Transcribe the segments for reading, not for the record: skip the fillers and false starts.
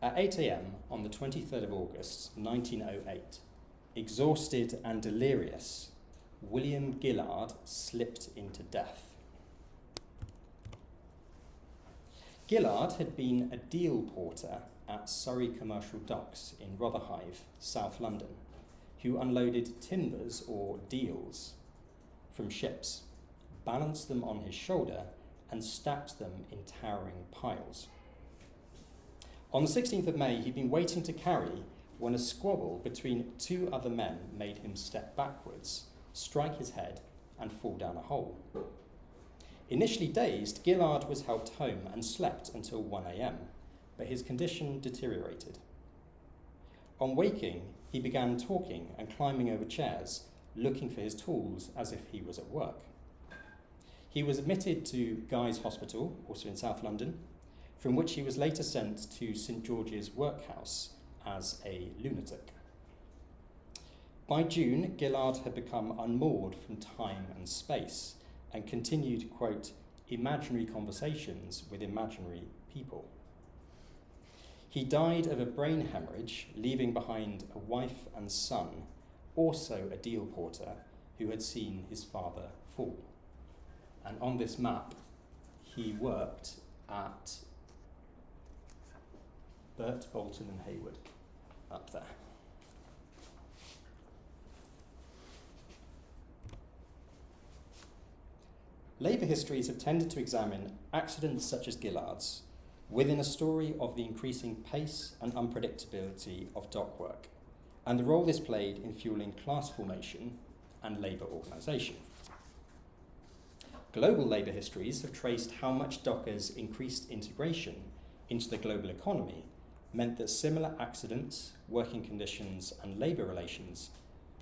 At 8 a.m. on the 23rd of August, 1908, exhausted and delirious, William Gillard slipped into death. Gillard had been a deal porter at Surrey Commercial Docks in Rotherhithe, South London, who unloaded timbers or deals from ships, balanced them on his shoulder, and stacked them in towering piles. On the 16th of May, he'd been waiting to carry when a squabble between two other men made him step backwards, strike his head, and fall down a hole. Initially dazed, Gillard was helped home and slept until 1 a.m., but his condition deteriorated. On waking, he began talking and climbing over chairs, looking for his tools as if he was at work. He was admitted to Guy's Hospital, also in South London, from which he was later sent to St George's Workhouse as a lunatic. By June, Gillard had become unmoored from time and space and continued, quote, imaginary conversations with imaginary people. He died of a brain hemorrhage, leaving behind a wife and son, also a deal porter, who had seen his father fall. And on this map, he worked at Burt, Bolton and Hayward, up there. Labour histories have tended to examine accidents such as Gillard's within a story of the increasing pace and unpredictability of dock work, and the role this played in fueling class formation and labour organisation. Global labour histories have traced how much dockers' increased integration into the global economy meant that similar accidents, working conditions, and labour relations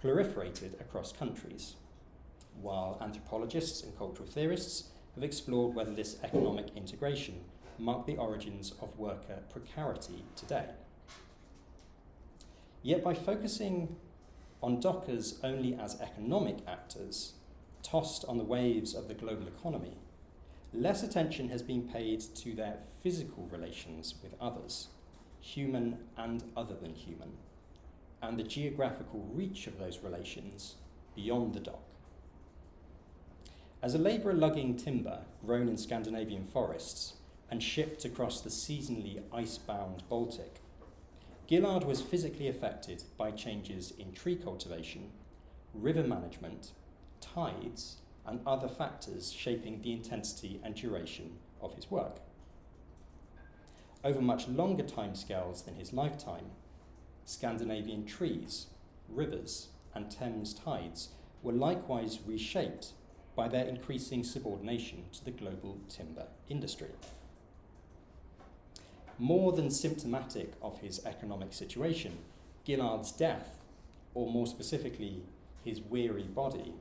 proliferated across countries, while anthropologists and cultural theorists have explored whether this economic integration marked the origins of worker precarity today. Yet by focusing on dockers only as economic actors, tossed on the waves of the global economy, less attention has been paid to their physical relations with others, human and other than human, and the geographical reach of those relations beyond the dock. As a labourer lugging timber grown in Scandinavian forests and shipped across the seasonally ice-bound Baltic, Gillard was physically affected by changes in tree cultivation, river management, tides, and other factors shaping the intensity and duration of his work. Over much longer timescales than his lifetime, Scandinavian trees, rivers, and Thames tides were likewise reshaped by their increasing subordination to the global timber industry. More than symptomatic of his economic situation, Gillard's death, or more specifically, his weary body,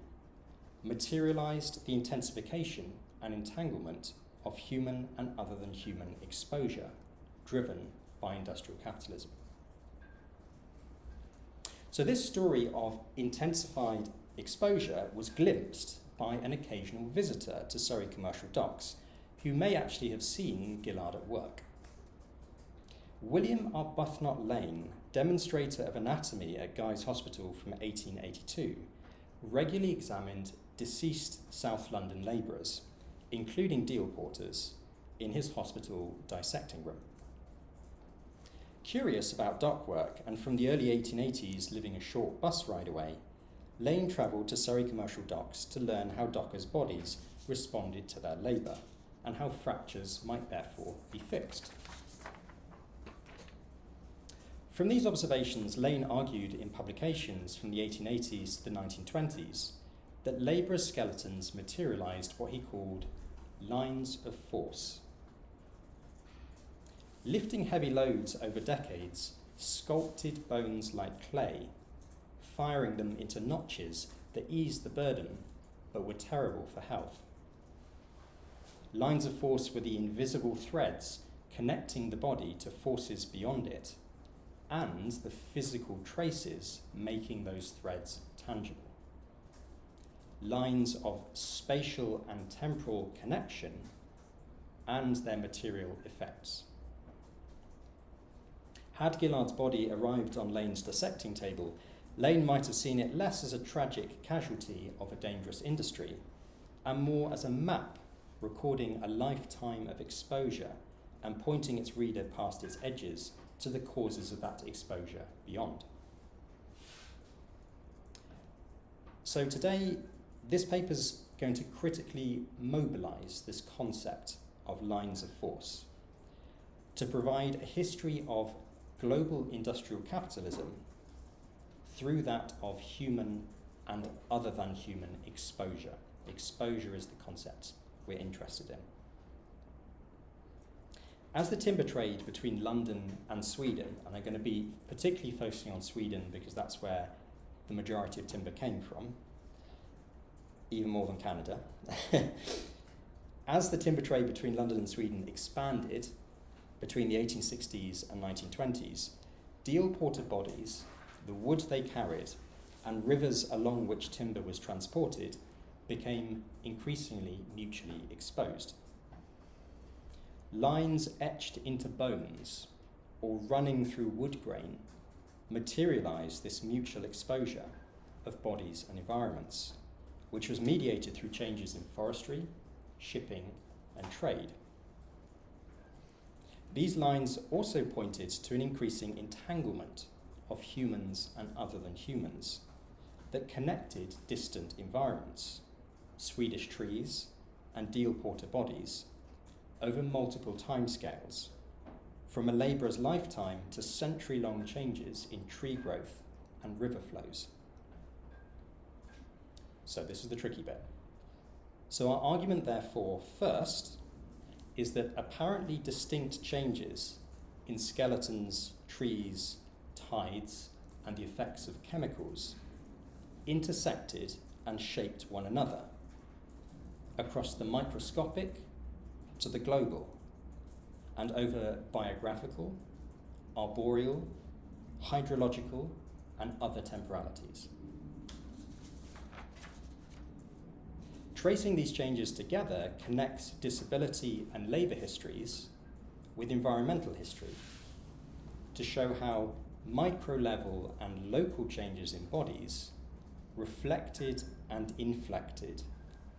materialized the intensification and entanglement of human and other than human exposure driven by industrial capitalism. So this story of intensified exposure was glimpsed by an occasional visitor to Surrey Commercial Docks, who may actually have seen Gillard at work. William Arbuthnot Lane, demonstrator of anatomy at Guy's Hospital from 1882, regularly examined deceased South London labourers, including deal porters, in his hospital dissecting room. Curious about dock work, and from the early 1880s living a short bus ride away, Lane travelled to Surrey Commercial Docks to learn how dockers' bodies responded to their labour and how fractures might therefore be fixed. From these observations, Lane argued in publications from the 1880s to the 1920s that labourers' skeletons materialised what he called lines of force. Lifting heavy loads over decades sculpted bones like clay, firing them into notches that eased the burden but were terrible for health. Lines of force were the invisible threads connecting the body to forces beyond it, and the physical traces making those threads tangible. Lines of spatial and temporal connection and their material effects. Had Gillard's body arrived on Lane's dissecting table, Lane might have seen it less as a tragic casualty of a dangerous industry, and more as a map recording a lifetime of exposure and pointing its reader past its edges to the causes of that exposure beyond. So today, this paper's going to critically mobilise this concept of lines of force to provide a history of global industrial capitalism through that of human and other than human exposure. Exposure is the concept we're interested in. As the timber trade between London and Sweden, and I'm going to be particularly focusing on Sweden because that's where the majority of timber came from, even more than Canada. As the timber trade between London and Sweden expanded between the 1860s and 1920s, deal porter bodies, the wood they carried, and rivers along which timber was transported became increasingly mutually exposed. Lines etched into bones or running through wood grain materialized this mutual exposure of bodies and environments, which was mediated through changes in forestry, shipping, and trade. These lines also pointed to an increasing entanglement of humans and other than humans that connected distant environments, Swedish trees and deal porter bodies, over multiple timescales, from a labourer's lifetime to century-long changes in tree growth and river flows. So this is the tricky bit. So our argument, therefore, first, is that apparently distinct changes in skeletons, trees, tides, and the effects of chemicals intersected and shaped one another across the microscopic to the global, and over biographical, arboreal, hydrological, and other temporalities. Tracing these changes together connects disability and labour histories with environmental history to show how micro-level and local changes in bodies reflected and inflected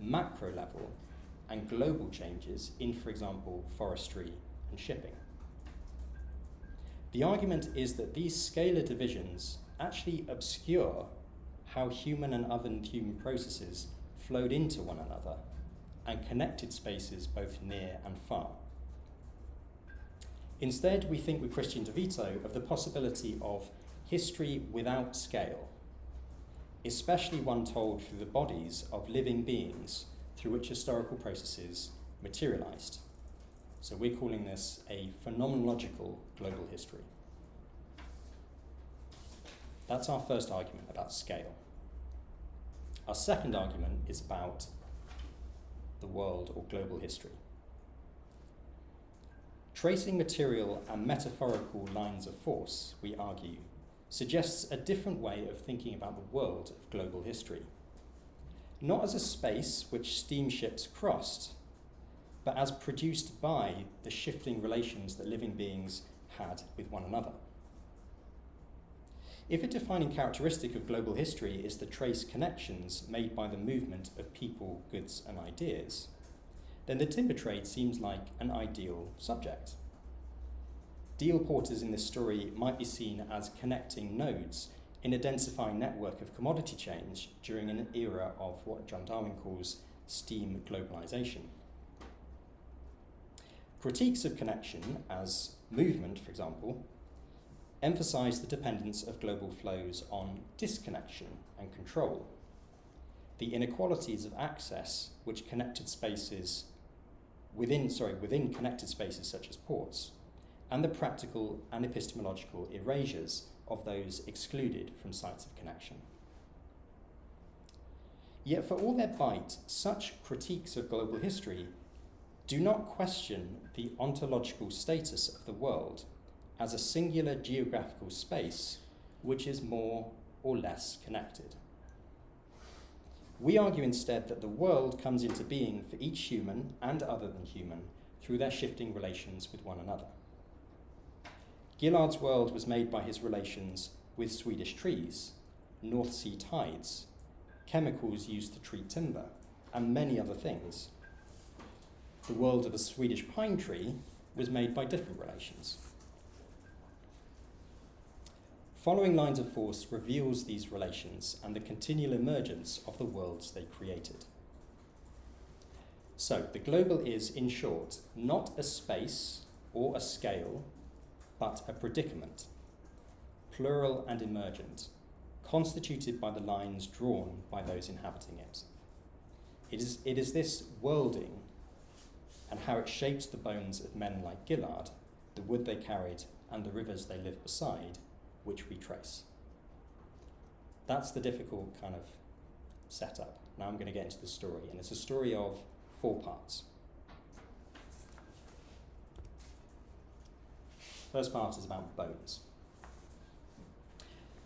macro-level and global changes in, for example, forestry and shipping. The argument is that these scalar divisions actually obscure how human and other human processes flowed into one another and connected spaces both near and far. Instead, we think with Christian DeVito of the possibility of history without scale, especially one told through the bodies of living beings through which historical processes materialized. So we're calling this a phenomenological global history. That's our first argument about scale. Our second argument is about the world or global history. Tracing material and metaphorical lines of force, we argue, suggests a different way of thinking about the world of global history. Not as a space which steamships crossed, but as produced by the shifting relations that living beings had with one another. If a defining characteristic of global history is the trace connections made by the movement of people, goods, and ideas, then the timber trade seems like an ideal subject. Deal porters in this story might be seen as connecting nodes in a densifying network of commodity change during an era of what John Darwin calls steam globalization. Critiques of connection as movement, for example, emphasize the dependence of global flows on disconnection and control, the inequalities of access which connected spaces within connected spaces such as ports, and the practical and epistemological erasures of those excluded from sites of connection. Yet for all their bite, such critiques of global history do not question the ontological status of the world as a singular geographical space which is more or less connected. We argue instead that the world comes into being for each human and other than human through their shifting relations with one another. Gillard's world was made by his relations with Swedish trees, North Sea tides, chemicals used to treat timber, and many other things. The world of a Swedish pine tree was made by different relations. Following lines of force reveals these relations and the continual emergence of the worlds they created. So, the global is, in short, not a space or a scale, but a predicament, plural and emergent, constituted by the lines drawn by those inhabiting it. It is this worlding and how it shaped the bones of men like Gillard, the wood they carried, and the rivers they lived beside, which we trace. That's the difficult kind of setup. Now I'm going to get into the story, and it's a story of 4 parts. First part is about bones.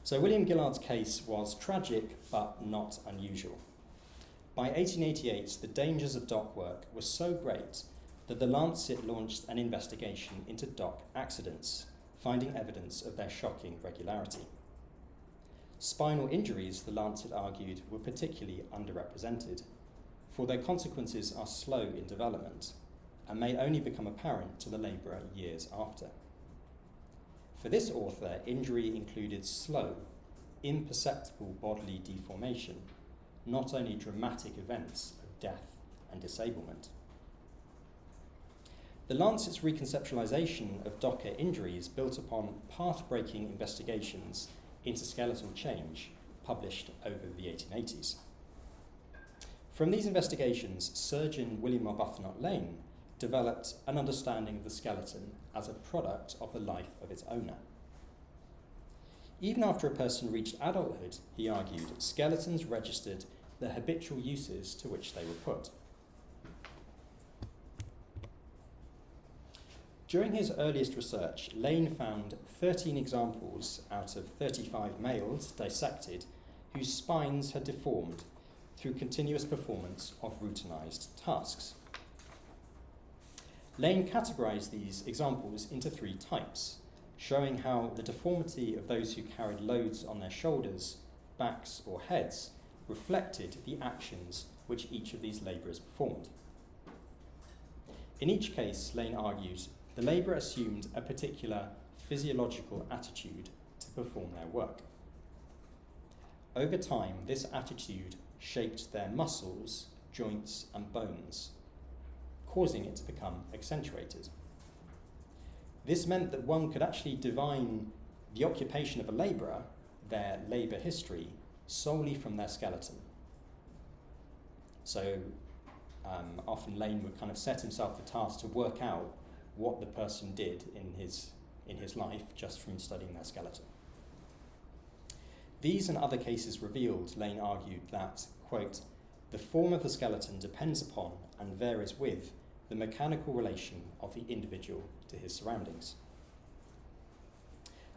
So William Gillard's case was tragic but not unusual. By 1888, the dangers of dock work were so great that the Lancet launched an investigation into dock accidents, finding evidence of their shocking regularity. Spinal injuries, the Lancet argued, were particularly underrepresented, for their consequences are slow in development and may only become apparent to the labourer years after. For this author, injury included slow, imperceptible bodily deformation, not only dramatic events of death and disablement. The Lancet's reconceptualization of docker injuries built upon path-breaking investigations into skeletal change published over the 1880s. From these investigations, surgeon William Arbuthnot Lane developed an understanding of the skeleton as a product of the life of its owner. Even after a person reached adulthood, he argued, skeletons registered the habitual uses to which they were put. During his earliest research, Lane found 13 examples out of 35 males dissected whose spines had deformed through continuous performance of routinized tasks. Lane categorized these examples into 3 types, showing how the deformity of those who carried loads on their shoulders, backs, or heads reflected the actions which each of these labourers performed. In each case, Lane argued, the labourer assumed a particular physiological attitude to perform their work. Over time, this attitude shaped their muscles, joints, and bones, causing it to become accentuated. This meant that one could actually divine the occupation of a labourer, their labour history, solely from their skeleton. So often Lane would kind of set himself the task to work out what the person did in his life just from studying their skeleton. These and other cases revealed, Lane argued, that, quote, the form of the skeleton depends upon and varies with the mechanical relation of the individual to his surroundings.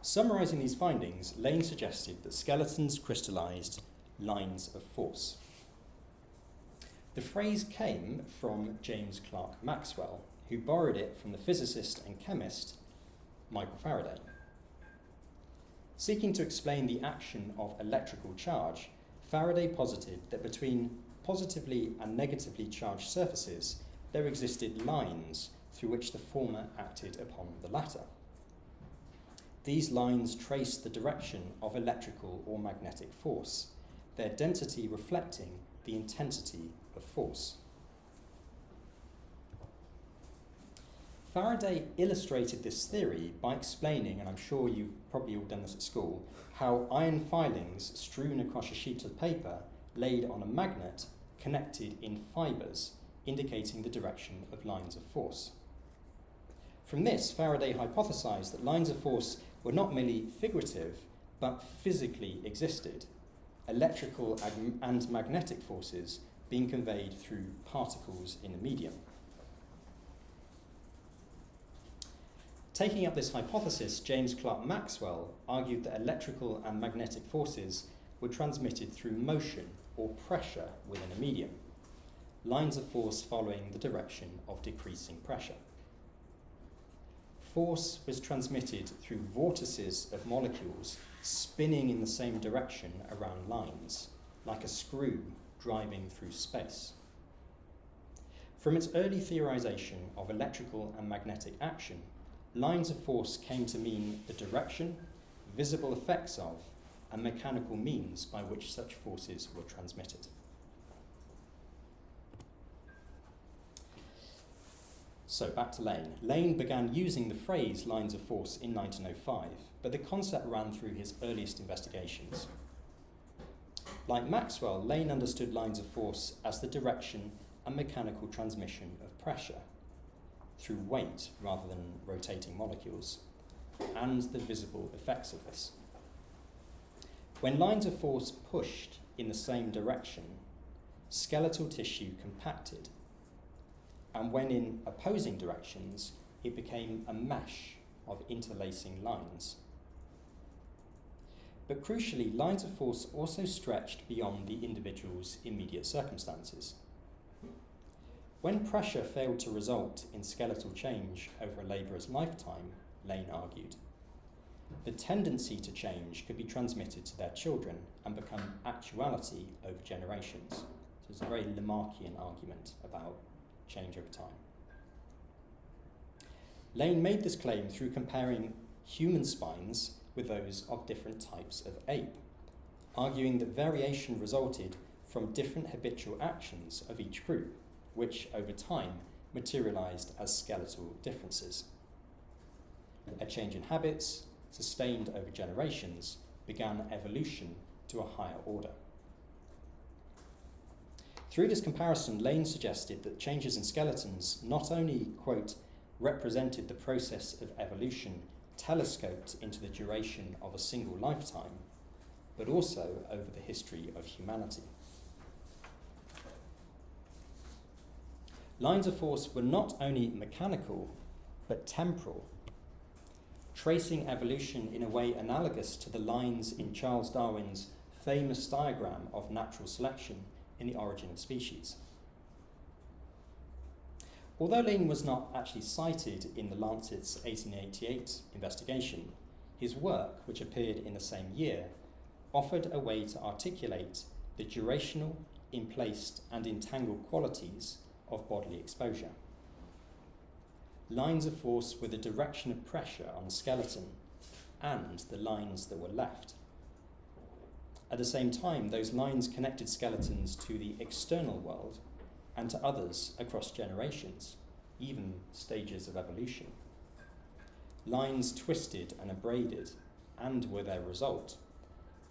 Summarising these findings, Lane suggested that skeletons crystallised lines of force. The phrase came from James Clerk Maxwell, who borrowed it from the physicist and chemist Michael Faraday. Seeking to explain the action of electrical charge, Faraday posited that between positively and negatively charged surfaces, there existed lines through which the former acted upon the latter. These lines traced the direction of electrical or magnetic force, their density reflecting the intensity of force. Faraday illustrated this theory by explaining, and I'm sure you've probably all done this at school, how iron filings strewn across a sheet of paper laid on a magnet connected in fibres, indicating the direction of lines of force. From this, Faraday hypothesized that lines of force were not merely figurative, but physically existed, electrical and magnetic forces being conveyed through particles in a medium. Taking up this hypothesis, James Clerk Maxwell argued that electrical and magnetic forces were transmitted through motion or pressure within a medium, lines of force following the direction of decreasing pressure. force was transmitted through vortices of molecules spinning in the same direction around lines, like a screw driving through space. From its early theorization of electrical and magnetic action, lines of force came to mean the direction, visible effects of, and mechanical means by which such forces were transmitted. So back to Lane. Lane began using the phrase lines of force in 1905, but the concept ran through his earliest investigations. Like Maxwell, Lane understood lines of force as the direction and mechanical transmission of pressure through weight rather than rotating molecules, and the visible effects of this. When lines of force pushed in the same direction, skeletal tissue compacted, and when in opposing directions, it became a mesh of interlacing lines. But crucially, lines of force also stretched beyond the individual's immediate circumstances. When pressure failed to result in skeletal change over a labourer's lifetime, Lane argued, the tendency to change could be transmitted to their children and become actuality over generations. So it's a very Lamarckian argument about change over time. Lane made this claim through comparing human spines with those of different types of ape, arguing that variation resulted from different habitual actions of each group, which over time materialized as skeletal differences. A change in habits, sustained over generations, began evolution to a higher order. Through this comparison, Lane suggested that changes in skeletons not only, quote, represented the process of evolution telescoped into the duration of a single lifetime, but also over the history of humanity. Lines of force were not only mechanical, but temporal, tracing evolution in a way analogous to the lines in Charles Darwin's famous diagram of natural selection in The Origin of Species. Although Lane was not actually cited in the Lancet's 1888 investigation, his work, which appeared in the same year, offered a way to articulate the durational, implaced, and entangled qualities of bodily exposure. Lines of force were the direction of pressure on the skeleton and the lines that were left. At the same time, those lines connected skeletons to the external world and to others across generations, even stages of evolution. Lines twisted and abraded, and were their result.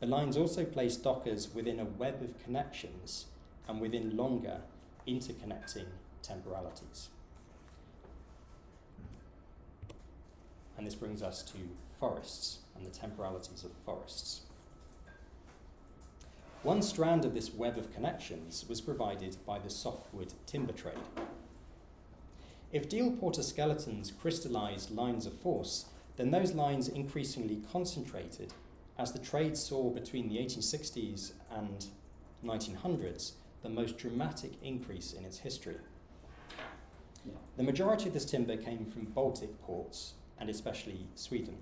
The lines also placed dockers within a web of connections and within longer, interconnecting temporalities. And this brings us to forests and the temporalities of forests. One strand of this web of connections was provided by the softwood timber trade. If deal porter skeletons crystallized lines of force, then those lines increasingly concentrated as the trade saw between the 1860s and 1900s the most dramatic increase in its history. The majority of this timber came from Baltic ports, and especially Sweden.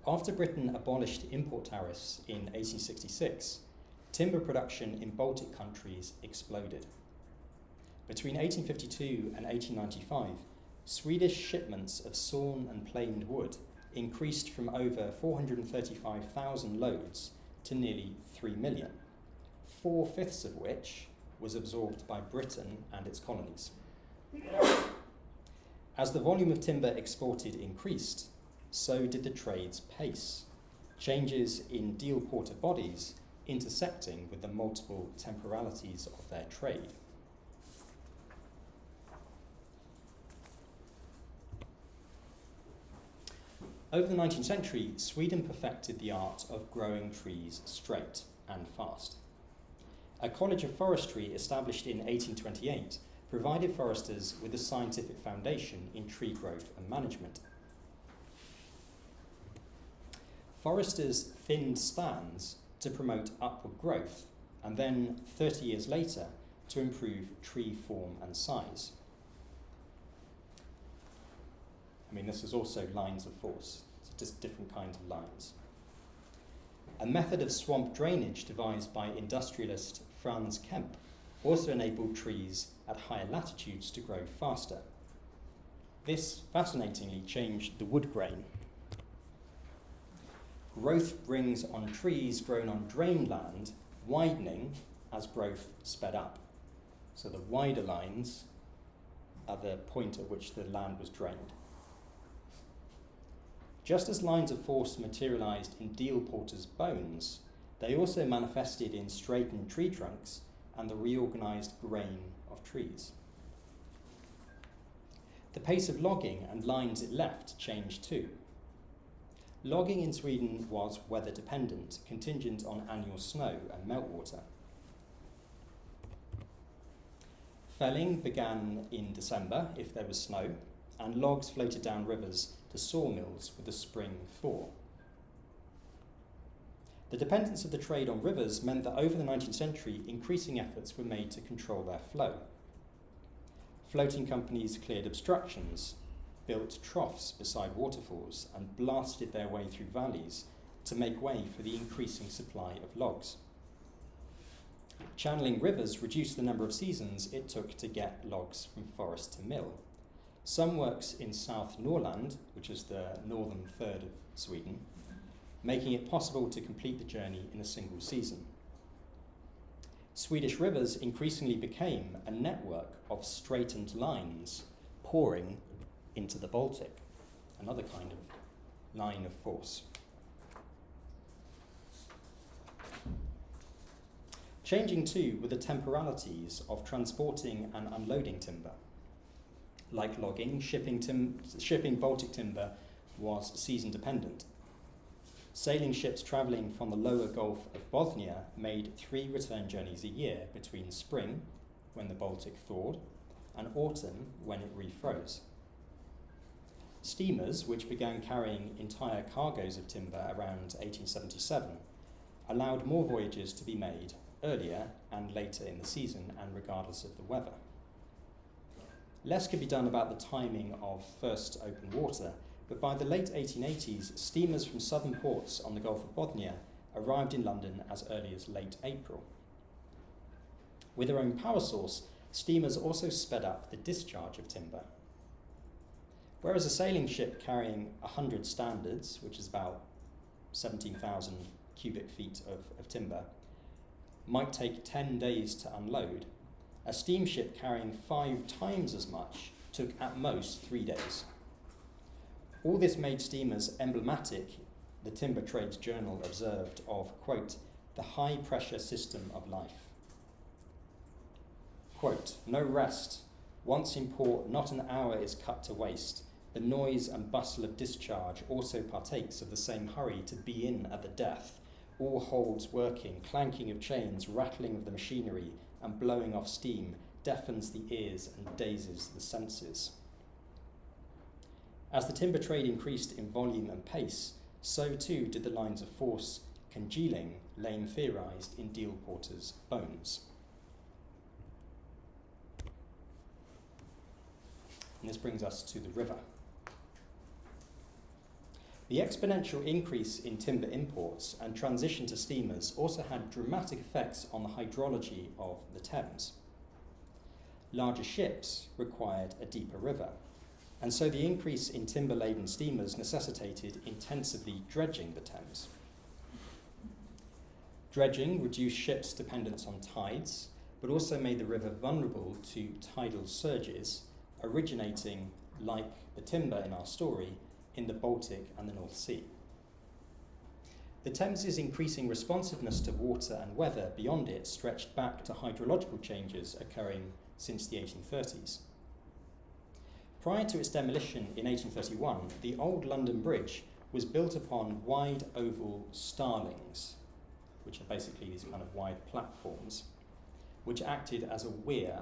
After Britain abolished import tariffs in 1866, timber production in Baltic countries exploded. Between 1852 and 1895, Swedish shipments of sawn and planed wood increased from over 435,000 loads to nearly 3 million, 4/5 of which was absorbed by Britain and its colonies. As the volume of timber exported increased, so did the trade's pace, changes in deal porter bodies intersecting with the multiple temporalities of their trade. Over the 19th century, Sweden perfected the art of growing trees straight and fast. A college of forestry established in 1828 provided foresters with a scientific foundation in tree growth and management. Foresters thinned stands to promote upward growth, and then 30 years later to improve tree form and size. I mean, this is also lines of force, so just different kinds of lines. A method of swamp drainage devised by industrialist Franz Kemp also enabled trees at higher latitudes to grow faster. This fascinatingly changed the wood grain. Growth brings on trees grown on drained land, widening as growth sped up. So the wider lines are the point at which the land was drained. Just as lines of force materialized in deal porters' bones, they also manifested in straightened tree trunks and the reorganized grain of trees. The pace of logging and lines it left changed too. Logging in Sweden was weather dependent, contingent on annual snow and meltwater. Felling began in December if there was snow, and logs floated down rivers to sawmills with a spring thaw. The dependence of the trade on rivers meant that over the 19th century, increasing efforts were made to control their flow. Floating companies cleared obstructions, built troughs beside waterfalls, and blasted their way through valleys to make way for the increasing supply of logs. Channeling rivers reduced the number of seasons it took to get logs from forest to mill. Some works in South Norrland, which is the northern third of Sweden, making it possible to complete the journey in a single season. Swedish rivers increasingly became a network of straightened lines pouring into the Baltic, another kind of line of force. Changing too were the temporalities of transporting and unloading timber. Like logging, shipping Baltic timber was season dependent. Sailing ships travelling from the lower Gulf of Bothnia made 3 return journeys a year between spring, when the Baltic thawed, and autumn, when it refroze. Steamers, which began carrying entire cargoes of timber around 1877, allowed more voyages to be made earlier and later in the season and regardless of the weather. Less could be done about the timing of first open water, but by the late 1880s, steamers from southern ports on the Gulf of Bothnia arrived in London as early as late April. With their own power source, steamers also sped up the discharge of timber. Whereas a sailing ship carrying 100 standards, which is about 17,000 cubic feet of timber, might take 10 days to unload, a steamship carrying 5 times as much took at most 3 days. All this made steamers emblematic, the Timber Trades Journal observed, of, quote, the high-pressure system of life. Quote, no rest. Once in port, not an hour is cut to waste. The noise and bustle of discharge also partakes of the same hurry to be in at the death. All holds working, clanking of chains, rattling of the machinery, and blowing off steam deafens the ears and dazes the senses. As the timber trade increased in volume and pace, so too did the lines of force congealing, Lane theorised, in deal porters' bones. And this brings us to the river. The exponential increase in timber imports and transition to steamers also had dramatic effects on the hydrology of the Thames. Larger ships required a deeper river, and so the increase in timber-laden steamers necessitated intensively dredging the Thames. Dredging reduced ships' dependence on tides, but also made the river vulnerable to tidal surges, originating, like the timber in our story, in the Baltic and the North Sea. The Thames's increasing responsiveness to water and weather beyond it stretched back to hydrological changes occurring since the 1830s. Prior to its demolition in 1831, the old London Bridge was built upon wide oval starlings, which are basically these kind of wide platforms, which acted as a weir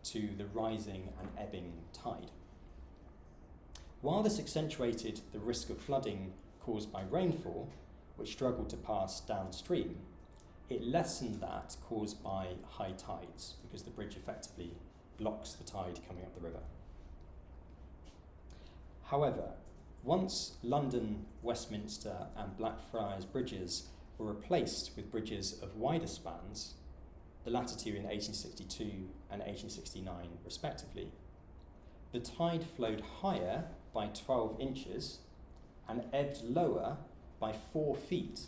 to the rising and ebbing tide. While this accentuated the risk of flooding caused by rainfall, which struggled to pass downstream, it lessened that caused by high tides, because the bridge effectively blocks the tide coming up the river. However, once London, Westminster and Blackfriars bridges were replaced with bridges of wider spans, the latter two in 1862 and 1869 respectively, the tide flowed higher by 12 inches and ebbed lower by 4 feet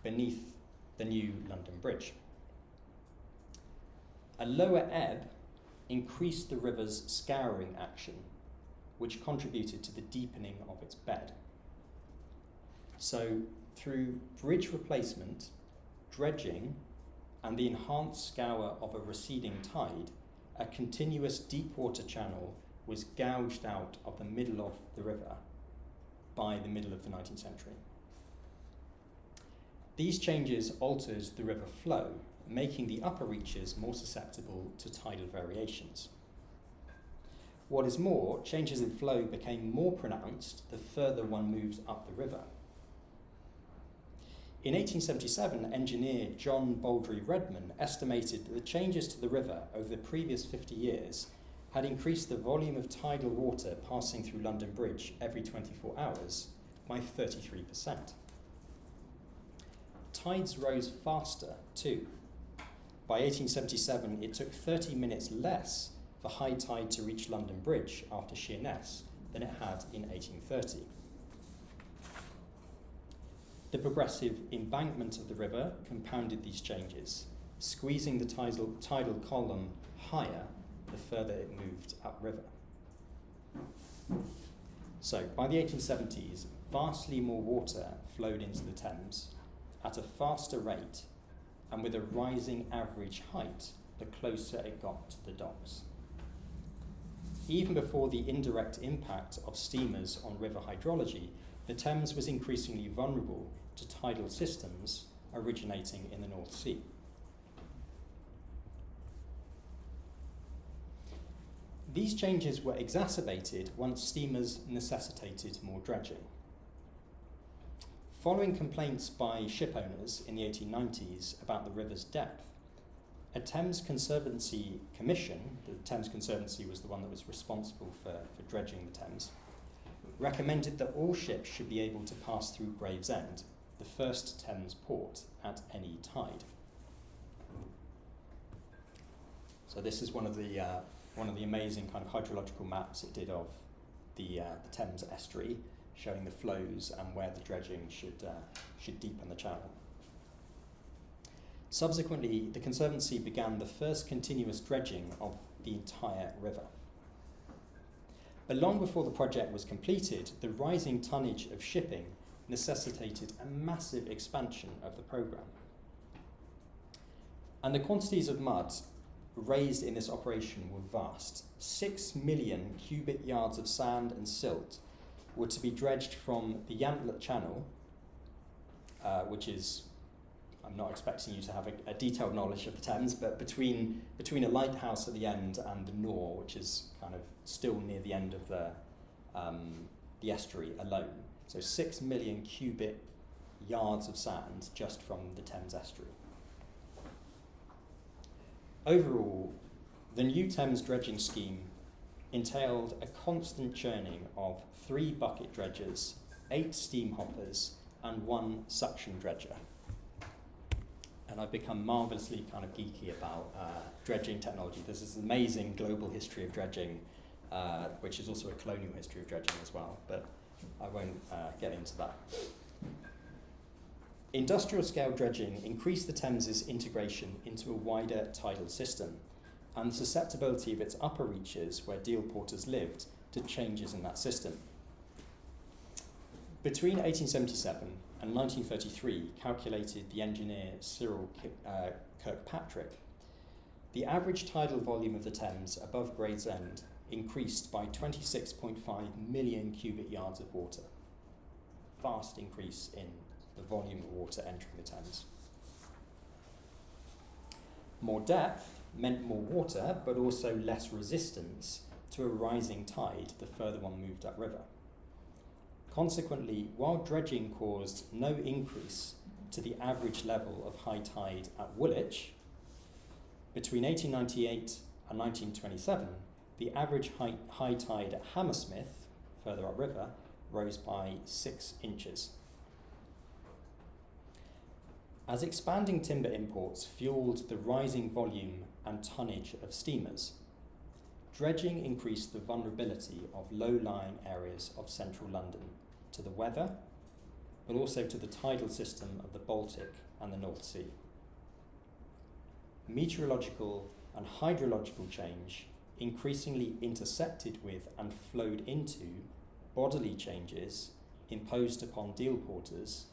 beneath the new London Bridge. A lower ebb increased the river's scouring action, which contributed to the deepening of its bed. So, through bridge replacement, dredging, and the enhanced scour of a receding tide, a continuous deep water channel was gouged out of the middle of the river by the middle of the 19th century. These changes altered the river flow, making the upper reaches more susceptible to tidal variations. What is more, changes in flow became more pronounced the further one moves up the river. In 1877, engineer John Baldry Redman estimated that the changes to the river over the previous 50 years had increased the volume of tidal water passing through London Bridge every 24 hours by 33%. Tides rose faster too. By 1877, it took 30 minutes less for high tide to reach London Bridge after Sheerness than it had in 1830. The progressive embankment of the river compounded these changes, squeezing the tidal column higher the further it moved upriver. So, by the 1870s, vastly more water flowed into the Thames at a faster rate and with a rising average height the closer it got to the docks. Even before the indirect impact of steamers on river hydrology, the Thames was increasingly vulnerable to tidal systems originating in the North Sea. These changes were exacerbated once steamers necessitated more dredging. Following complaints by ship owners in the 1890s about the river's depth, a Thames Conservancy Commission, the Thames Conservancy was the one that was responsible for dredging the Thames, recommended that all ships should be able to pass through Gravesend, the first Thames port, at any tide. So this is one of the amazing kind of hydrological maps it did of the Thames estuary, showing the flows and where the dredging should deepen the channel. Subsequently, the Conservancy began the first continuous dredging of the entire river. But long before the project was completed, the rising tonnage of shipping necessitated a massive expansion of the programme. And the quantities of mud raised in this operation were vast. 6 million cubic yards of sand and silt were to be dredged from the Yantlet Channel, which is, I'm not expecting you to have a detailed knowledge of the Thames, but between a lighthouse at the end and the Nore, which is kind of still near the end of the estuary alone. So 6 million cubic yards of sand just from the Thames estuary. Overall, the new Thames dredging scheme entailed a constant churning of 3 bucket dredgers, 8 steam hoppers, and 1 suction dredger. And I've become marvellously kind of geeky about dredging technology. There's this amazing global history of dredging, which is also a colonial history of dredging as well, but I won't get into that. Industrial scale dredging increased the Thames's integration into a wider tidal system and the susceptibility of its upper reaches, where deal porters lived, to changes in that system. Between 1877 and 1933, calculated the engineer Cyril Kirkpatrick, the average tidal volume of the Thames above Gravesend increased by 26.5 million cubic yards of water. Vast increase in the volume of water entering the Thames. More depth meant more water, but also less resistance to a rising tide the further one moved upriver. Consequently, while dredging caused no increase to the average level of high tide at Woolwich, between 1898 and 1927, the average high tide at Hammersmith, further upriver, rose by 6 inches. As expanding timber imports fueled the rising volume and tonnage of steamers, dredging increased the vulnerability of low-lying areas of central London to the weather, but also to the tidal system of the Baltic and the North Sea. Meteorological and hydrological change increasingly intersected with and flowed into bodily changes imposed upon deal porters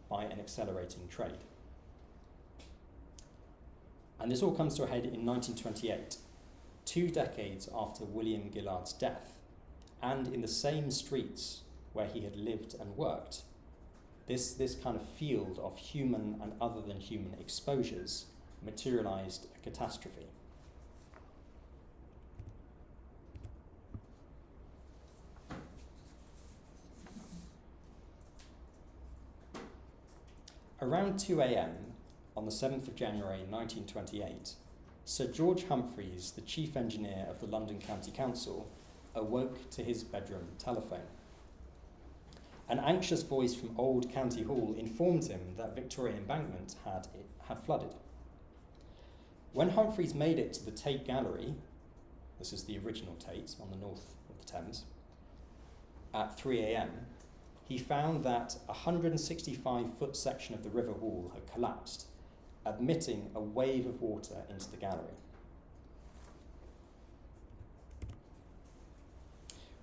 by an accelerating trade. And this all comes to a head in 1928, 2 decades after William Gillard's death, and in the same streets where he had lived and worked. This kind of field of human and other than human exposures materialized a catastrophe. Around 2 a.m. on the 7th of January 1928, Sir George Humphreys, the chief engineer of the London County Council, awoke to his bedroom telephone. An anxious voice from Old County Hall informed him that Victoria Embankment had flooded. When Humphreys made it to the Tate Gallery, this is the original Tate on the north of the Thames, at 3 a.m, he found that a 165-foot section of the river wall had collapsed, admitting a wave of water into the gallery.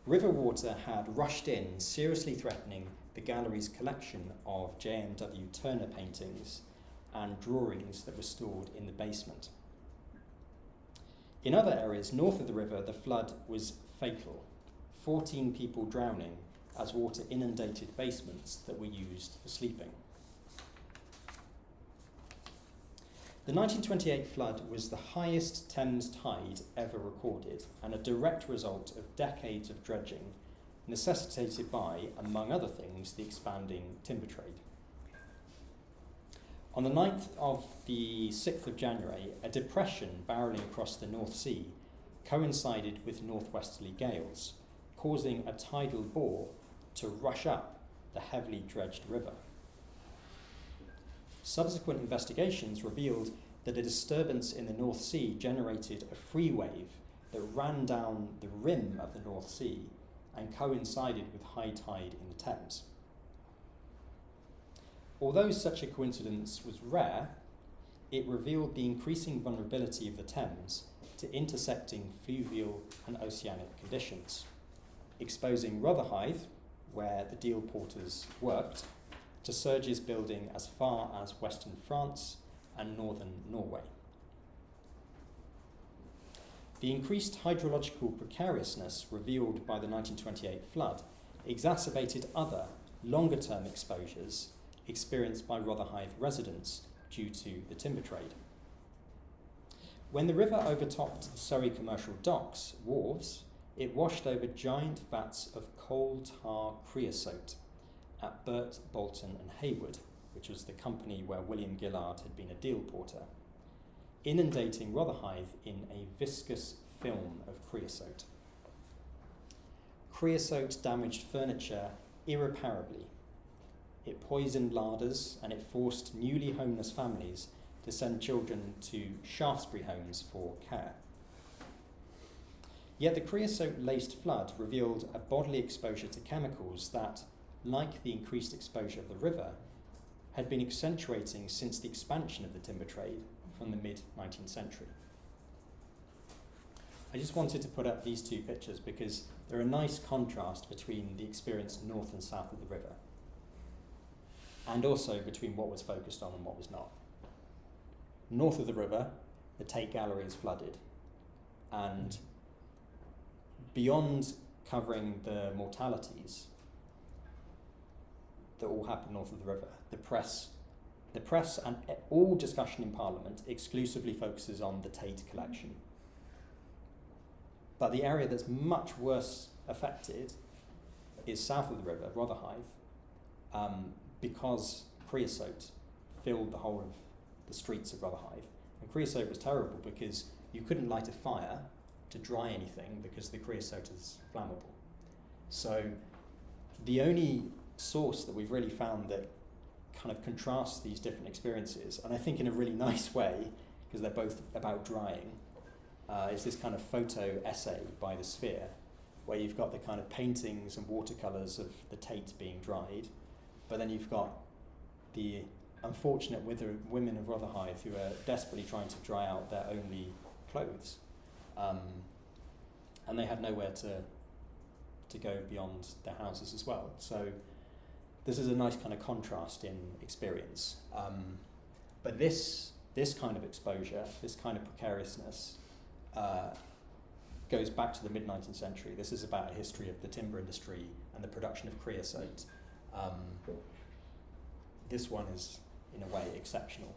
River water had rushed in, seriously threatening the gallery's collection of J.M.W. Turner paintings and drawings that were stored in the basement. In other areas north of the river, the flood was fatal, 14 people drowning as water inundated basements that were used for sleeping. The 1928 flood was the highest Thames tide ever recorded and a direct result of decades of dredging, necessitated by, among other things, the expanding timber trade. On the 9th of the 6th of January, a depression barreling across the North Sea coincided with northwesterly gales, causing a tidal bore to rush up the heavily dredged river. Subsequent investigations revealed that a disturbance in the North Sea generated a free wave that ran down the rim of the North Sea and coincided with high tide in the Thames. Although such a coincidence was rare, it revealed the increasing vulnerability of the Thames to intersecting fluvial and oceanic conditions, exposing Rotherhithe, where the deal porters worked, to surges building as far as western France and northern Norway. The increased hydrological precariousness revealed by the 1928 flood exacerbated other, longer-term exposures experienced by Rotherhithe residents due to the timber trade. When the river overtopped the Surrey commercial docks, wharves, it washed over giant vats of coal tar creosote at Burt, Bolton and Haywood, which was the company where William Gillard had been a deal porter, inundating Rotherhithe in a viscous film of creosote. Creosote damaged furniture irreparably. It poisoned larders and it forced newly homeless families to send children to Shaftesbury homes for care. Yet the creosote-laced flood revealed a bodily exposure to chemicals that, like the increased exposure of the river, had been accentuating since the expansion of the timber trade from the mid-19th century. I just wanted to put up these 2 pictures because they're a nice contrast between the experience north and south of the river, and also between what was focused on and what was not. North of the river, the Tate Gallery is flooded, and beyond covering the mortalities that all happen north of the river, the press and all discussion in Parliament exclusively focuses on the Tate collection. But the area that's much worse affected is south of the river, Rotherhithe, because creosote filled the whole of the streets of Rotherhithe. And creosote was terrible because you couldn't light a fire to dry anything because the creosote is flammable. So the only source that we've really found that kind of contrasts these different experiences, and I think in a really nice way, because they're both about drying, is this kind of photo essay by the Sphere, where you've got the kind of paintings and watercolours of the Tate being dried, but then you've got the unfortunate women of Rotherhithe who are desperately trying to dry out their only clothes. And they had nowhere to go beyond their houses as well. So this is a nice kind of contrast in experience. But this kind of exposure, this kind of precariousness, goes back to the mid-19th century. This is about a history of the timber industry and the production of creosote. This one is, in a way, exceptional.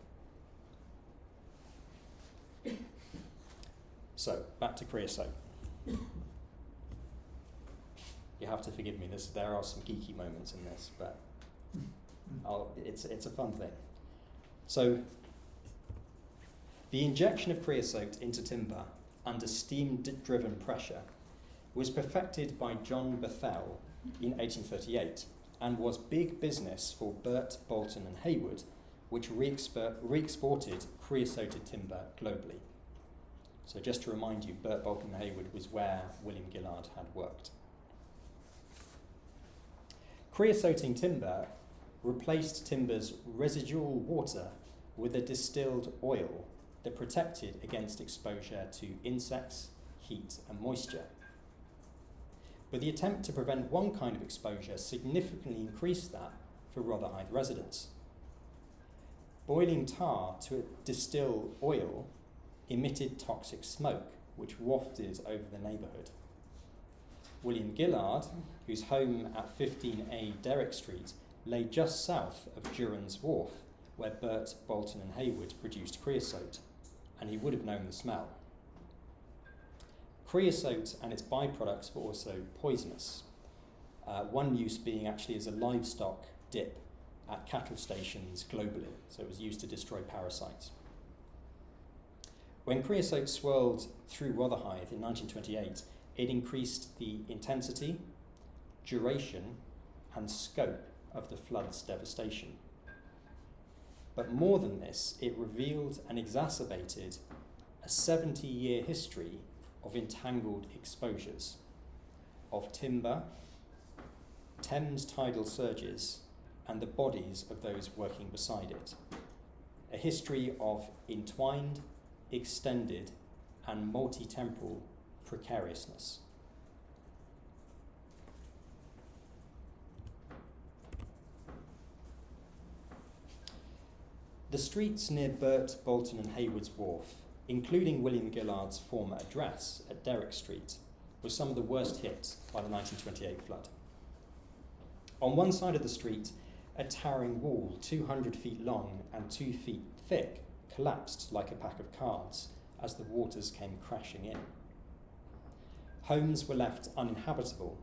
So, back to creosote. You have to forgive me, there are some geeky moments in this, but it's a fun thing. So, the injection of creosote into timber under steam-driven pressure was perfected by John Bethell in 1838 and was big business for Burt, Bolton and Haywood, which re-exported creosoted timber globally. So just to remind you, Burt, Bolton and Haywood was where William Gillard had worked. Creosoting timber replaced timber's residual water with a distilled oil that protected against exposure to insects, heat and moisture. But the attempt to prevent one kind of exposure significantly increased that for Rotherhithe residents. Boiling tar to distill oil emitted toxic smoke, which wafted over the neighbourhood. William Gillard, whose home at 15A Derrick Street lay just south of Duran's Wharf, where Burt, Bolton and Haywood produced creosote, and he would have known the smell. Creosote and its byproducts were also poisonous, one use being actually as a livestock dip at cattle stations globally, so it was used to destroy parasites. When creosote swirled through Rotherhithe in 1928, it increased the intensity, duration, and scope of the flood's devastation. But more than this, it revealed and exacerbated a 70-year history of entangled exposures, of timber, Thames tidal surges, and the bodies of those working beside it. A history of entwined, extended, and multi-temporal precariousness. The streets near Burt, Bolton and Haywood's Wharf, including William Gillard's former address at Derrick Street, was some of the worst hit by the 1928 flood. On one side of the street, a towering wall 200 feet long and 2 feet thick collapsed like a pack of cards as the waters came crashing in. Homes were left uninhabitable,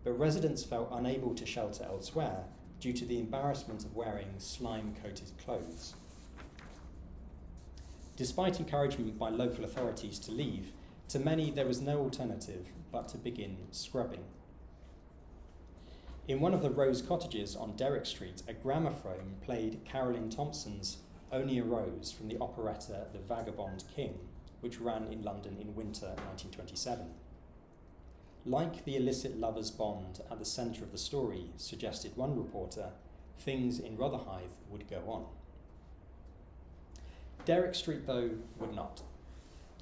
but residents felt unable to shelter elsewhere due to the embarrassment of wearing slime-coated clothes. Despite encouragement by local authorities to leave, to many there was no alternative but to begin scrubbing. In one of the Rose cottages on Derrick Street, a gramophone played Carolyn Thompson's Only a Rose from the operetta The Vagabond King, which ran in London in winter 1927. Like the illicit lover's bond at the centre of the story, suggested one reporter, things in Rotherhithe would go on. Derrick Street, though, would not.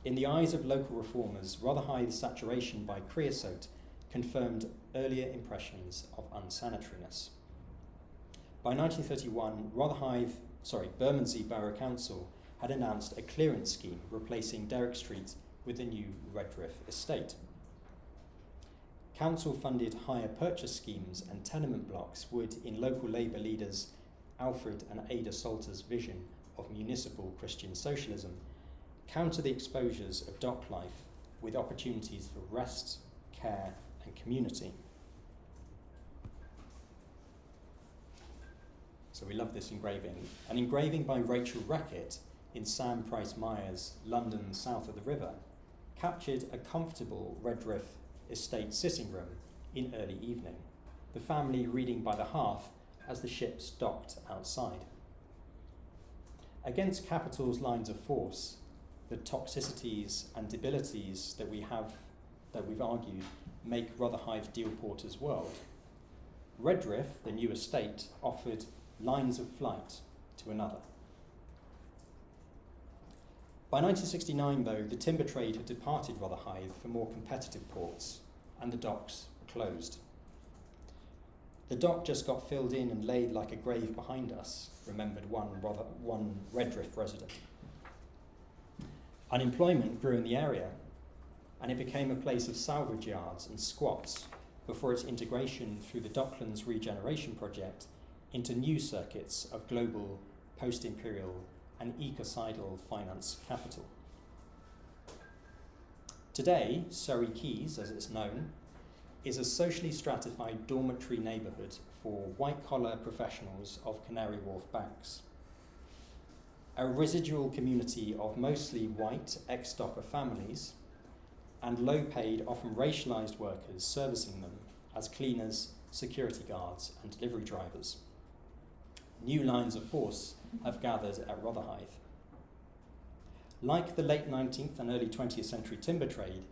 In the eyes of local reformers, Rotherhithe's saturation by creosote confirmed earlier impressions of unsanitariness. By 1931, Bermondsey Borough Council had announced a clearance scheme replacing Derrick Street with the new Redriff estate. Council-funded hire purchase schemes and tenement blocks would, in local Labour leaders Alfred and Ada Salter's vision of municipal Christian socialism, counter the exposures of dock life with opportunities for rest, care and community. So we love this engraving. An engraving by Rachel Reckitt in Sam Price Meyer's London South of the River captured a comfortable Redriff estate sitting room in early evening, the family reading by the hearth as the ships docked outside. Against capital's lines of force, the toxicities and debilities that we've argued make Rotherhithe deal porter's world, Redriff, the new estate, offered lines of flight to another. By 1969, though, the timber trade had departed Rotherhithe for more competitive ports, and the docks were closed. The dock just got filled in and laid like a grave behind us, remembered one Redriff resident. Unemployment grew in the area, and it became a place of salvage yards and squats before its integration through the Docklands Regeneration Project into new circuits of global, post-imperial and ecocidal finance capital. Today, Surrey Quays, as it's known, is a socially stratified dormitory neighbourhood for white-collar professionals of Canary Wharf banks. A residual community of mostly white ex-docker families and low-paid, often racialised workers servicing them as cleaners, security guards and delivery drivers. New lines of force have gathered at Rotherhithe. Like the late 19th and early 20th century timber trade,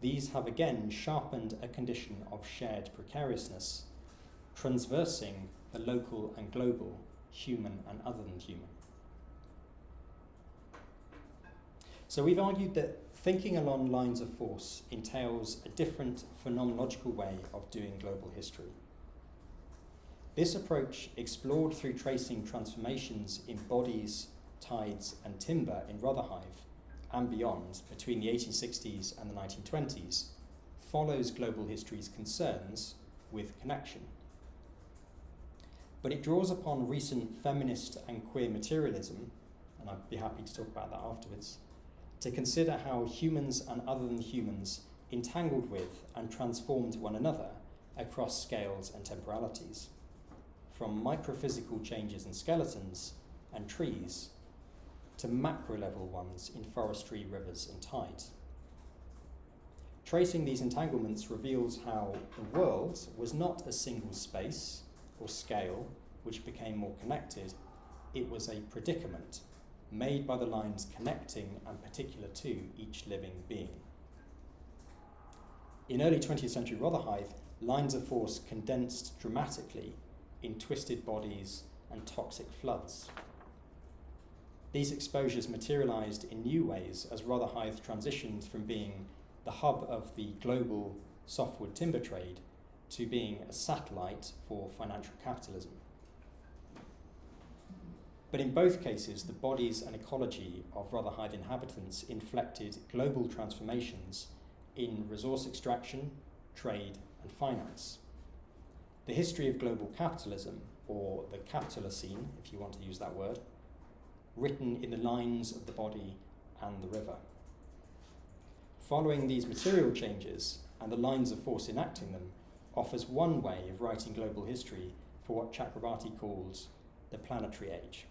these have again sharpened a condition of shared precariousness, transversing the local and global, human and other than human. So we've argued that thinking along lines of force entails a different phenomenological way of doing global history. This approach, explored through tracing transformations in bodies, tides and timber in Rotherhithe and beyond between the 1860s and the 1920s, follows global history's concerns with connection. But it draws upon recent feminist and queer materialism, and I'd be happy to talk about that afterwards, to consider how humans and other than humans entangled with and transformed one another across scales and temporalities, from microphysical changes in skeletons and trees to macro-level ones in forestry, rivers and tides. Tracing these entanglements reveals how the world was not a single space or scale which became more connected, it was a predicament made by the lines connecting and particular to each living being. In early 20th century Rotherhithe, lines of force condensed dramatically in twisted bodies and toxic floods. These exposures materialized in new ways as Rotherhithe transitioned from being the hub of the global softwood timber trade to being a satellite for financial capitalism. But in both cases, the bodies and ecology of Rotherhithe inhabitants inflected global transformations in resource extraction, trade, and finance. The history of global capitalism, or the Capitalocene, if you want to use that word, written in the lines of the body and the river. Following these material changes and the lines of force enacting them offers one way of writing global history for what Chakrabarty calls the planetary age.